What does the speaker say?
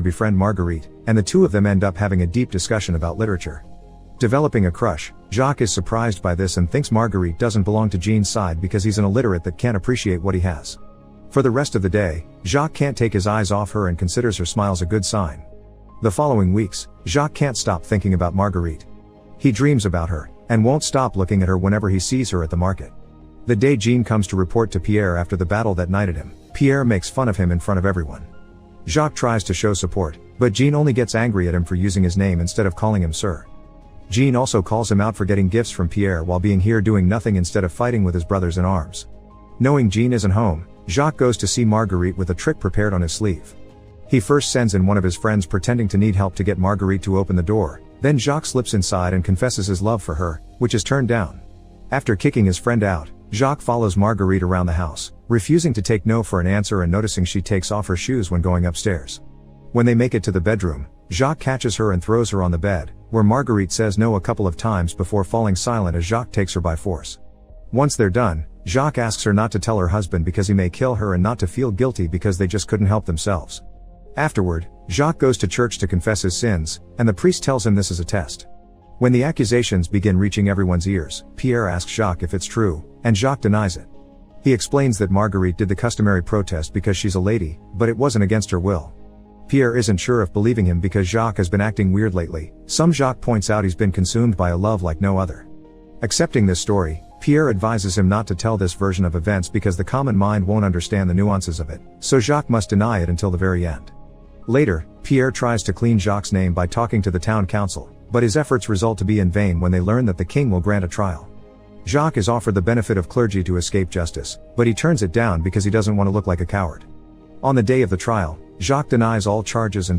to befriend Marguerite, and the two of them end up having a deep discussion about literature. Developing a crush, Jacques is surprised by this and thinks Marguerite doesn't belong to Jean's side because he's an illiterate that can't appreciate what he has. For the rest of the day, Jacques can't take his eyes off her and considers her smiles a good sign. The following weeks, Jacques can't stop thinking about Marguerite. He dreams about her, and won't stop looking at her whenever he sees her at the market. The day Jean comes to report to Pierre after the battle that knighted him, Pierre makes fun of him in front of everyone. Jacques tries to show support, but Jean only gets angry at him for using his name instead of calling him sir. Jean also calls him out for getting gifts from Pierre while being here doing nothing instead of fighting with his brothers in arms. Knowing Jean isn't home, Jacques goes to see Marguerite with a trick prepared on his sleeve. He first sends in one of his friends pretending to need help to get Marguerite to open the door, then Jacques slips inside and confesses his love for her, which is turned down. After kicking his friend out, Jacques follows Marguerite around the house, refusing to take no for an answer and noticing she takes off her shoes when going upstairs. When they make it to the bedroom, Jacques catches her and throws her on the bed, where Marguerite says no a couple of times before falling silent as Jacques takes her by force. Once they're done, Jacques asks her not to tell her husband because he may kill her and not to feel guilty because they just couldn't help themselves. Afterward, Jacques goes to church to confess his sins, and the priest tells him this is a test. When the accusations begin reaching everyone's ears, Pierre asks Jacques if it's true, and Jacques denies it. He explains that Marguerite did the customary protest because she's a lady, but it wasn't against her will. Pierre isn't sure if believing him because Jacques has been acting weird lately. Jacques points out he's been consumed by a love like no other. Accepting this story, Pierre advises him not to tell this version of events because the common mind won't understand the nuances of it, so Jacques must deny it until the very end. Later, Pierre tries to clean Jacques' name by talking to the town council, but his efforts result to be in vain when they learn that the king will grant a trial. Jacques is offered the benefit of clergy to escape justice, but he turns it down because he doesn't want to look like a coward. On the day of the trial, Jacques denies all charges and